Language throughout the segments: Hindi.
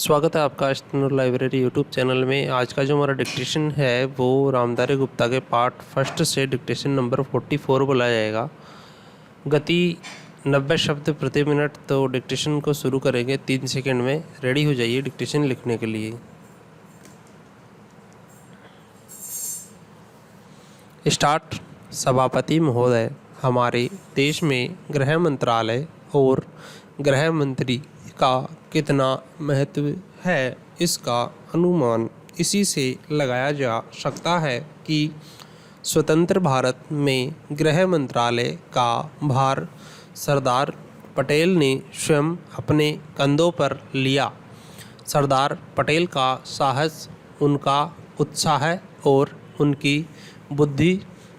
स्वागत है आपका अष्टनूर लाइब्रेरी यूट्यूब चैनल में। आज का जो हमारा डिक्टेशन है वो रामधारी गुप्ता के पार्ट फर्स्ट से डिक्टेशन नंबर 44 बोला जाएगा। गति 90 शब्द प्रति मिनट। तो डिक्टेशन को शुरू करेंगे 3 सेकंड में। रेडी हो जाइए डिक्टेशन लिखने के लिए। स्टार्ट। सभापति महोदय, हमारे देश में गृह मंत्रालय और गृह मंत्री का कितना महत्व है, इसका अनुमान इसी से लगाया जा सकता है कि स्वतंत्र भारत में गृह मंत्रालय का भार सरदार पटेल ने स्वयं अपने कंधों पर लिया। सरदार पटेल का साहस, उनका उत्साह और उनकी बुद्धि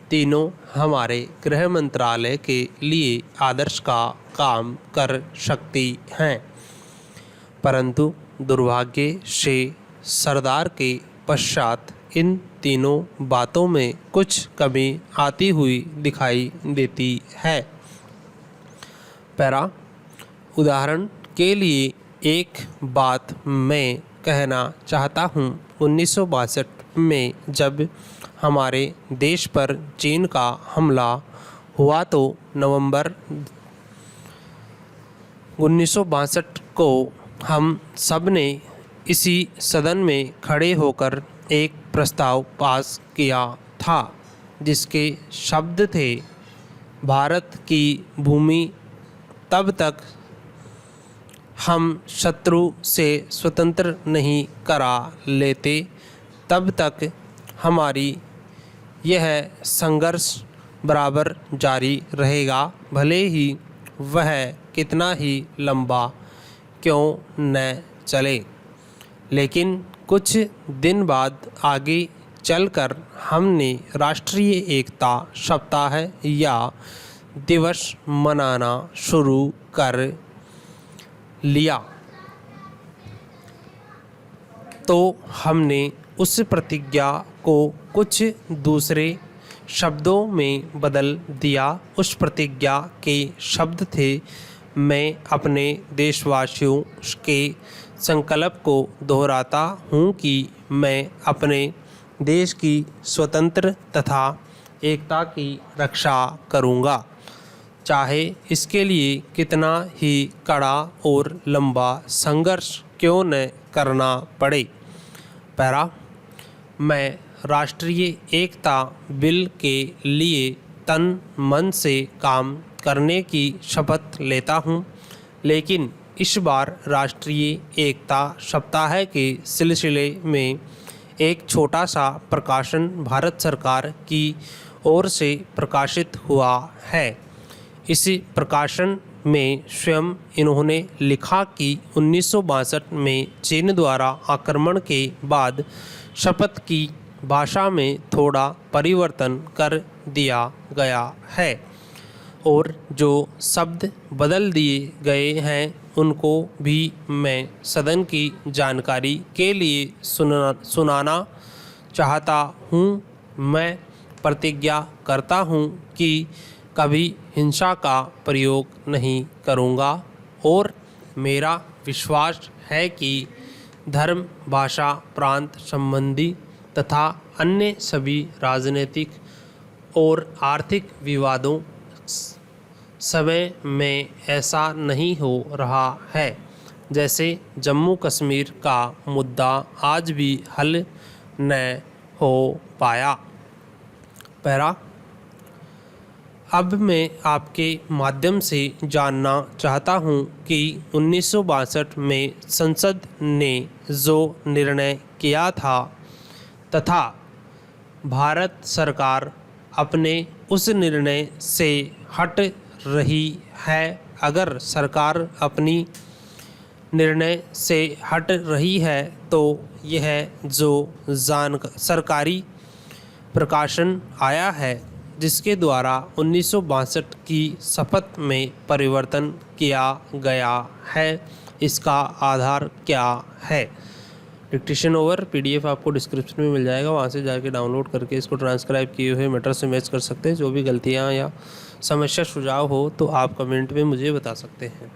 तीनों हमारे गृह मंत्रालय के लिए आदर्श का काम कर सकती हैं, परंतु दुर्भाग्य से सरदार के पश्चात इन तीनों बातों में कुछ कमी आती हुई दिखाई देती है। पैरा। उदाहरण के लिए एक बात मैं कहना चाहता हूँ। 1962 में जब हमारे देश पर चीन का हमला हुआ तो नवंबर 1962 को हम सब ने इसी सदन में खड़े होकर एक प्रस्ताव पास किया था, जिसके शब्द थे, भारत की भूमि तब तक हम शत्रु से स्वतंत्र नहीं करा लेते, तब तक हमारी यह संघर्ष बराबर जारी रहेगा, भले ही वह कितना ही लंबा क्यों न चले। लेकिन कुछ दिन बाद आगे चलकर हमने राष्ट्रीय एकता सप्ताह या दिवस मनाना शुरू कर लिया, तो हमने उस प्रतिज्ञा को कुछ दूसरे शब्दों में बदल दिया। उस प्रतिज्ञा के शब्द थे, मैं अपने देशवासियों के संकल्प को दोहराता हूँ कि मैं अपने देश की स्वतंत्र तथा एकता की रक्षा करूँगा, चाहे इसके लिए कितना ही कड़ा और लंबा संघर्ष क्यों न करना पड़े। पैरा। मैं राष्ट्रीय एकता बिल के लिए तन मन से काम करने की शपथ लेता हूँ, लेकिन इस बार राष्ट्रीय एकता सप्ताह के सिलसिले में एक छोटा सा प्रकाशन भारत सरकार की ओर से प्रकाशित हुआ है। इस प्रकाशन में स्वयं इन्होंने लिखा कि 1962 में चीन द्वारा आक्रमण के बाद शपथ की भाषा में थोड़ा परिवर्तन कर दिया गया है और जो शब्द बदल दिए गए हैं उनको भी मैं सदन की जानकारी के लिए सुनाना चाहता हूँ। मैं प्रतिज्ञा करता हूँ कि कभी हिंसा का प्रयोग नहीं करूँगा और मेरा विश्वास है कि धर्म, भाषा, प्रांत संबंधी तथा अन्य सभी राजनीतिक और आर्थिक विवादों समय में ऐसा नहीं हो रहा है, जैसे जम्मू कश्मीर का मुद्दा आज भी हल न हो पाया। पैरा। अब मैं आपके माध्यम से जानना चाहता हूँ कि 1962 में संसद ने जो निर्णय किया था तथा भारत सरकार अपने उस निर्णय से हट रही है, अगर सरकार अपनी निर्णय से हट रही है तो यह जो सरकारी प्रकाशन आया है जिसके द्वारा 1962 की शपथ में परिवर्तन किया गया है, इसका आधार क्या है। Dictation over. पीडीएफ आपको डिस्क्रिप्शन में मिल जाएगा, वहाँ से जाके डाउनलोड करके इसको ट्रांसक्राइब किए हुए मैटर से मैच कर सकते हैं। जो भी गलतियाँ या समस्या सुझाव हो तो आप कमेंट में मुझे बता सकते हैं।